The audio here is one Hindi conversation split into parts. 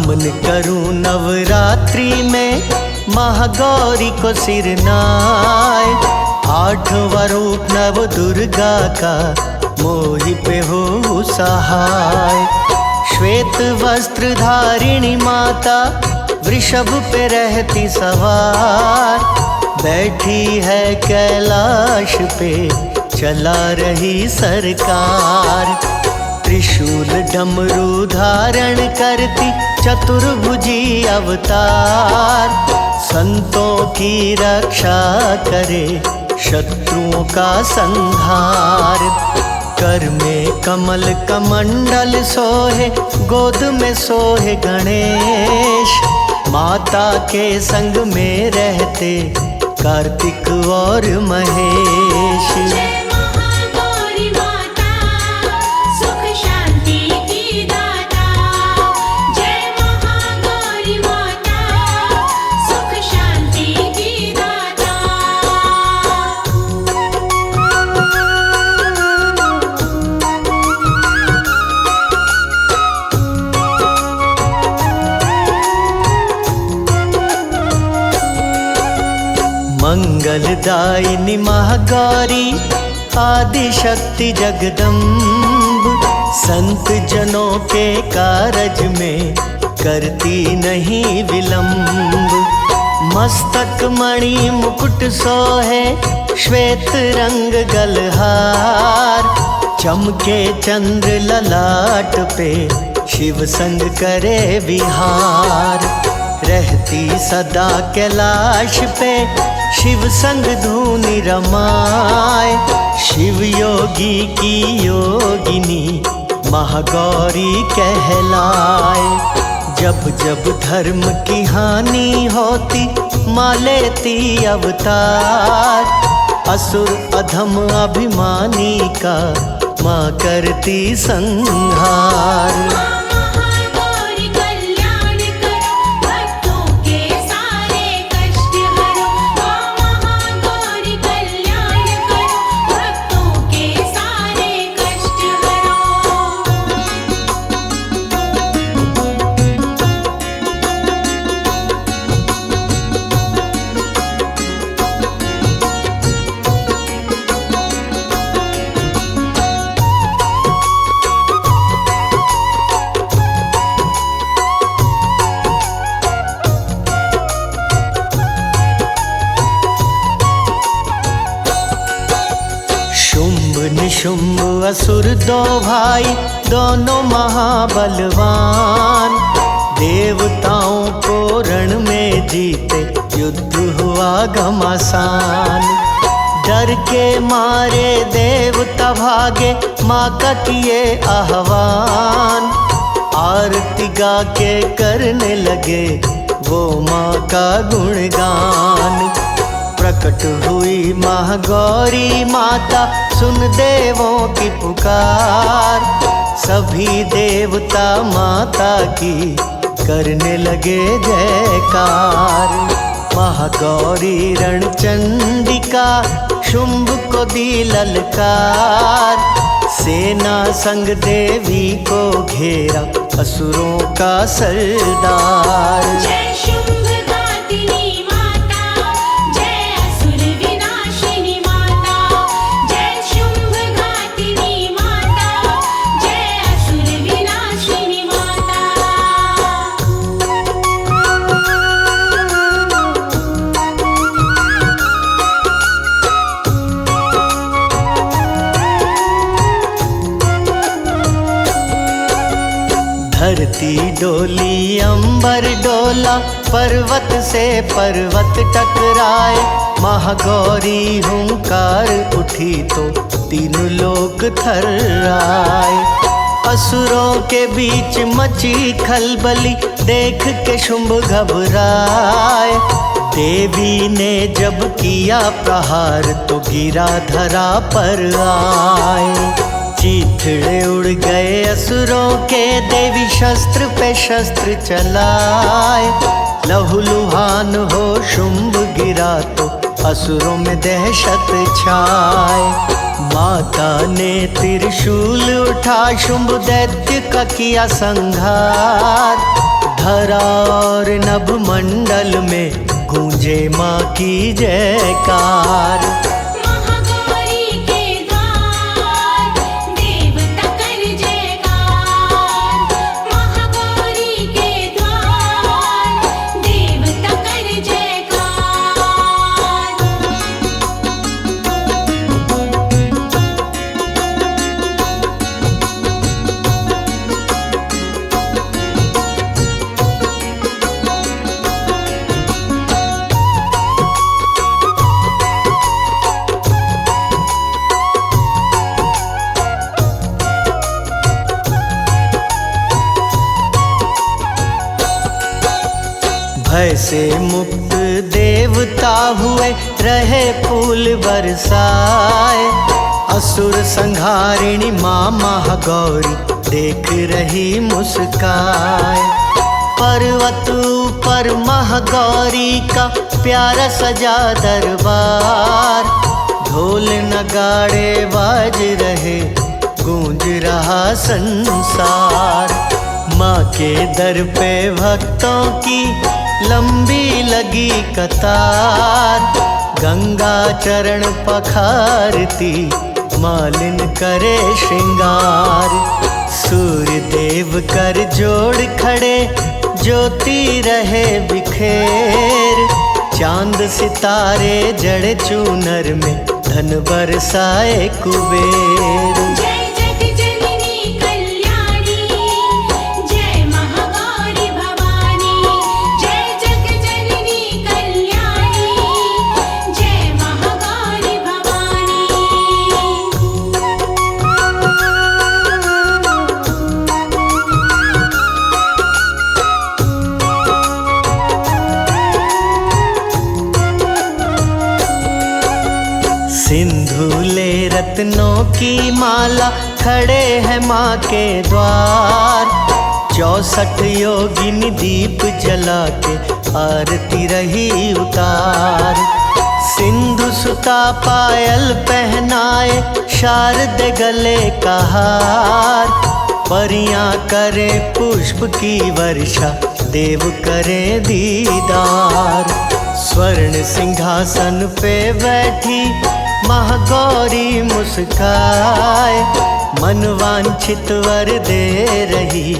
नमन करूं नवरात्रि में महागौरी को सिरनाए। आठवां रूप नव दुर्गा का मोहि पे हो सहाय। श्वेत वस्त्र धारिणी माता वृषभ पे रहती सवार। बैठी है कैलाश पे चला रही सरकार। त्रिशूल डमरू धारण करती चतुर्भुजी अवतार। संतों की रक्षा करे शत्रुओं का संहार। कर में कमल कमंडल सोहे गोद में सोहे गणेश। माता के संग में रहते कार्तिक और महेश। जय महागौरी माता सुख शांति की दाता। जय महागौरी माता सुख शांति की दाता। मंगलदायिनी महागौरी आदिशक्ति जगदम्ब। संत जनों के कारज में करती नहीं विलंब। मस्तक मणि मुकुट सोहे श्वेत रंग गलहार। चमके चंद्र ललाट पे शिव संग करे विहार। रहती सदा कैलाश पे शिव संग धूनि रमाए। शिव योगी की योगिनी महागौरी कहलाए। जब जब धर्म की हानि होती माँ लेती अवतार। असुर अधम अभिमानी का माँ करती संहार। निशुंभ असुर दो भाई दोनों महाबलवान। देवताओं को रण में जीते युद्ध हुआ घमासान। डर के मारे देवता भागे माँ का किए आह्वान। आरती गा के करने लगे वो माँ का गुणगान। प्रकट हुई महागौरी माता सुन देवों की पुकार। सभी देवता माता की करने लगे जयकार। महागौरी रणचंडिका शुंभ को दी ललकार। सेना संग देवी को घेरा असुरों का सरदार। जय शुंभ घातिनी माता जय असुर विनाशिनी माता। जय शुंभ घातिनी माता जय असुर विनाशिनी माता। धरती डोली अंबर डोला पर्वत से पर्वत टकराए। महागौरी हुंकार उठी तो तीनों लोक थर्राए। असुरों के बीच मची खलबली देख के शुंभ घबराए। देवी ने जब किया प्रहार तो गिरा धरा पर आए। चीथड़े उड़ गए असुरों के देवी शस्त्र पे शस्त्र चलाए। लहूलुहान हो शुंभ गिरा तो असुरों में दहशत छाए। माता ने त्रिशूल उठा शुंभ दैत्य का किया संहार। धरा और नभ मंडल में गूंजे माँ की जयकार। महागौरी के द्वार देवता कर जयकार। महागौरी के द्वार देवता कर जयकार। भय से मुक्त देवता हुए रहे फूल बरसाए। असुर संहारिणी माँ महागौरी देख रही मुस्काए। पर्वत ऊपर महागौरी का प्यारा सजा दरबार। ढोल नगाड़े बाज रहे गूंज रहा संसार। माँ के दर पे भक्तों की लंबी लगी कतार। गंगा चरण पखारती मालिन करे श्रृंगार। सूर्य देव कर जोड़ खड़े ज्योति रहे बिखेर। चांद सितारे जड़े चूनर में धन बरसाए कुबेर। जय जग जननी कल्याणी जय महागौरी भवानी। जय जग जननी कल्याणी जय महागौरी भवानी। सिंधुले रत्नों की माला खड़े हैं माँ के द्वार। 64 योगिनी दीप जला के आरती रही उतार। सिंधु सुता पायल पहनाए शारद गले का हार। परियां करे पुष्प की वर्षा देव करे दीदार। स्वर्ण सिंहासन पे बैठी महागौरी मुस्काए। मन वांछित वर दे रही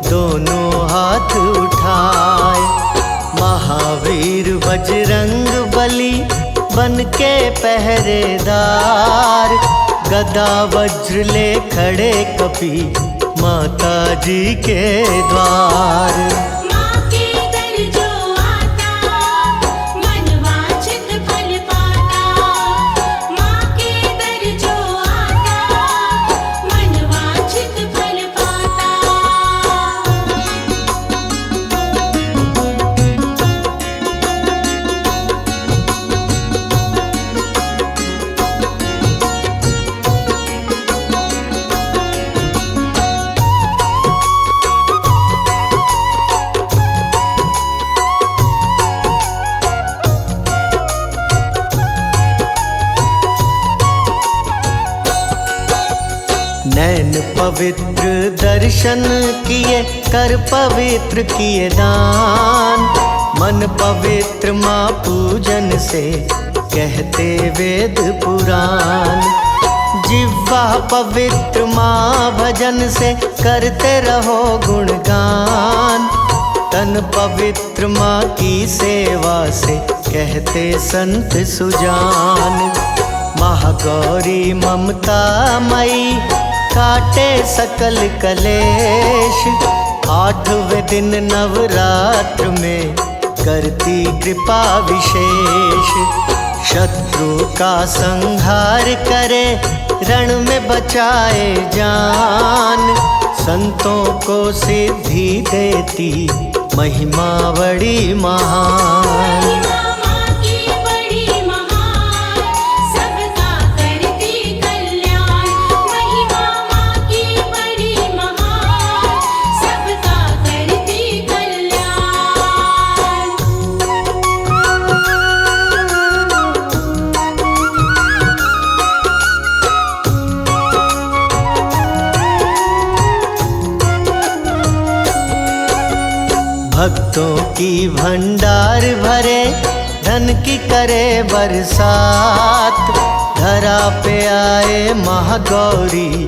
दोनों हाथ उठाए। महावीर बजरंग बली बन के पहरेदार। गदा वज्र ले खड़े कपि माता जी के द्वार। माँ के दर जो आता मन वांछित फल पाता। माँ के दर जो आता मन वांछित फल पाता। नैन पवित्र दर्शन किए कर पवित्र किए दान। मन पवित्र माँ पूजन से कहते वेद पुराण। जिह्वा पवित्र माँ भजन से करते रहो गुणगान। तन पवित्र माँ की सेवा से कहते संत सुजान। महागौरी ममता मई काटे सकल कलेश। 8वें दिन नवरात्र में करती कृपा विशेष। शत्रु का संहार करे रण में बचाए जान। संतों को सिद्धि देती महिमा बड़ी महान। महिमा माँ की बड़ी महान सबका करती कल्याण। महिमा माँ की बड़ी महान सबका करती कल्याण। भक्तों की भंडार भरे, धन की करे बरसात। धरा पे आए महागौरी,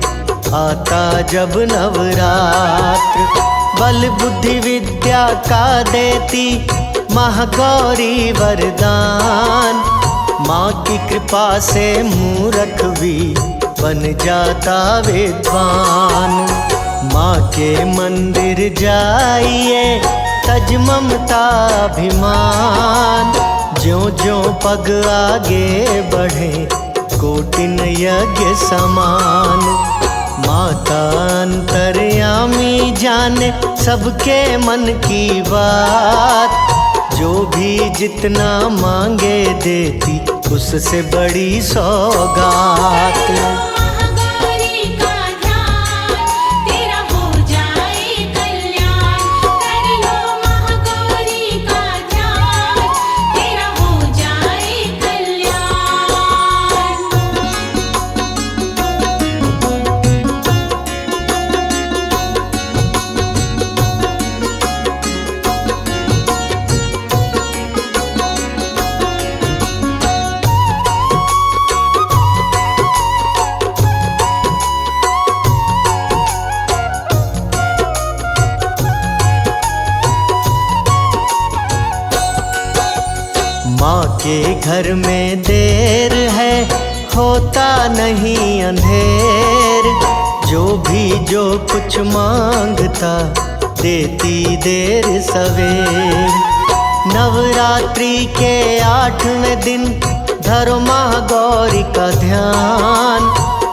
आता जब नवरात्र। बल बुद्धि विद्या का देती महागौरी वरदान। माँ की कृपा से मूर्ख भी बन जाता विद्वान। माँ के मंदिर जाइए, तज ममता अभिमान। ज्यों ज्यों पग आगे बढ़े, कोटिन यज्ञ समान। माता अंतर्यामी जाने सबके मन की बात। जो भी जितना मांगे देती, उससे बड़ी सौगात। महागौरी का ध्यान, तेरा हो जाए कल्याण। कर लो महागौरी का ध्यान, तेरा हो जाए कल्याण। माँ के घर में देर है, होता नहीं अंधेर। जो भी जो कुछ मांगता, देती देर सवेर। नवरात्रि के 8वें दिन धरो महागौरी का ध्यान।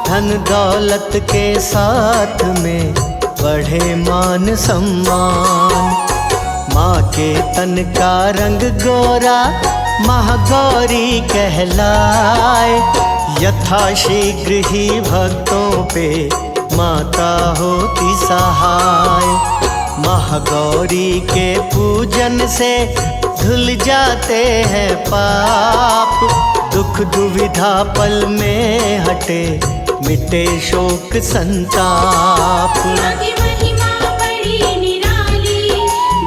धन दौलत के साथ में बढ़े मान सम्मान। माँ के तन का रंग गोरा, महागौरी कहलाए। यथाशीघ्र ही भक्तों पे माता होती सहाय। महागौरी के पूजन से धुल जाते हैं पाप। दुख दुविधा पल में हटे, मिटे शोक संताप। माँ की महिमा बड़ी निराली,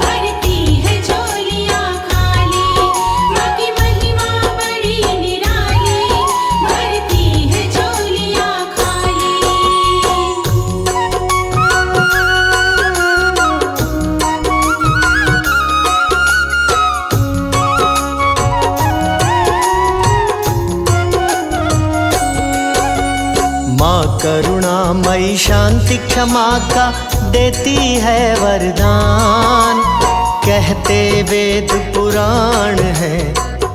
भरती है झोलियाँ खाली। माँ की महिमा बड़ी निराली, भरती है झोलियाँ खाली। माँ करुणामयी शांति क्षमा का देती है वरदान। कहते वेद पुराण है,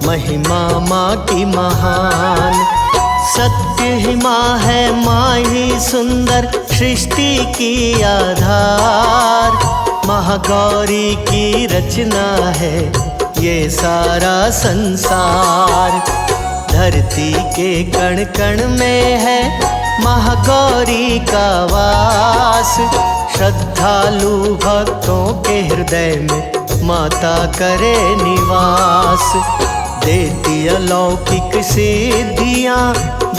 महिमा माँ की महान। सत्य ही माँ है, माँ ही सुंदर सृष्टि की आधार। महागौरी की रचना है ये सारा संसार। धरती के कण कण में है महागौरी का वास। श्रद्धालु भक्तों के हृदय में माता करे निवास। देती अलौकिक सिद्धियाँ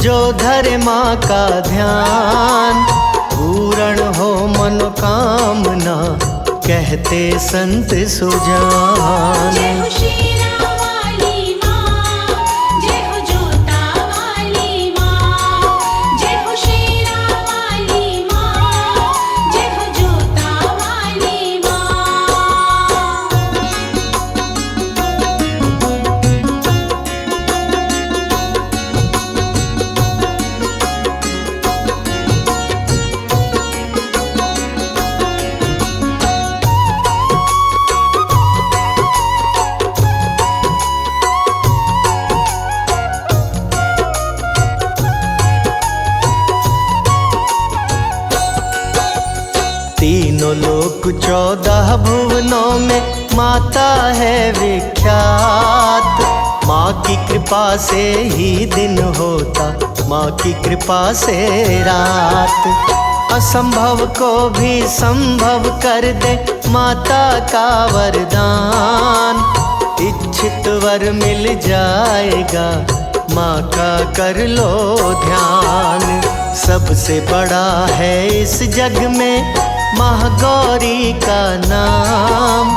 जो धरे माँ का ध्यान। पूर्ण हो मनोकामना, कहते संत सुजान। जय हो शेरा वाली माँ, जय हो जोता वाली माँ। जय हो शेरा वाली माँ, जय हो जोता वाली माँ। तीनों लोक 14 भुवनों में माता है विख्यात। माँ की कृपा से ही दिन होता, माँ की कृपा से रात। असंभव को भी संभव कर दे माता का वरदान। इच्छित वर मिल जाएगा, माँ का कर लो ध्यान। सबसे बड़ा है इस जग में महागौरी का नाम।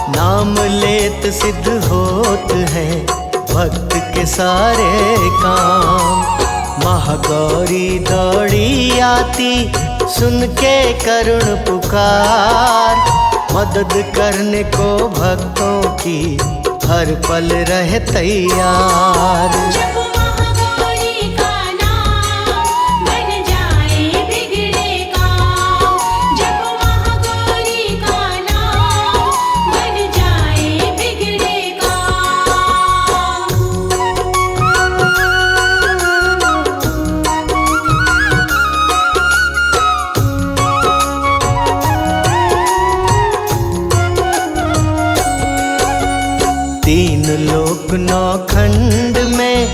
नाम लेत सिद्ध होत हैं भक्त के सारे काम। महागौरी दौड़ी आती सुन के करुण पुकार, मदद करने को भक्तों की हर पल रहे तैयार। जप महागौरी का नाम बन जाए बिगड़े काम। जप महागौरी का नाम बन जाए बिगड़े काम। तीन लोक नौ खंड में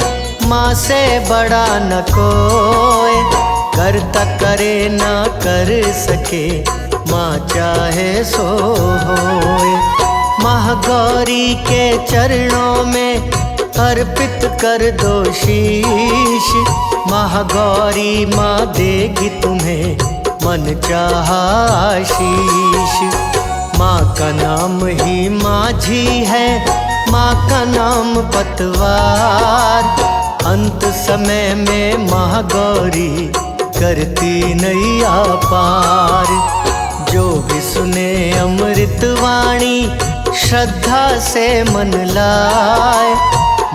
माँ से बड़ा न कोई, करता करे न कर सके माँ चाहे सो होए। महागौरी के चरणों में अर्पित कर दो शीश, महागौरी माँ देगी तुम्हें मन चाहा आशीष। माँ का नाम ही माझी है, माँ का नाम पतवार, अंत समय में महागौरी करती नैया पार। जो भी सुने अमृत वाणी श्रद्धा से मन लाए,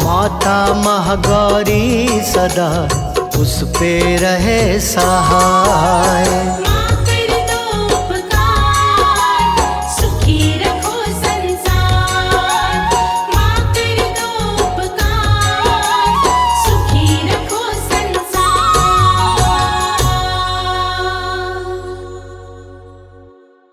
माता महागौरी सदा उस पे रहे सहाय।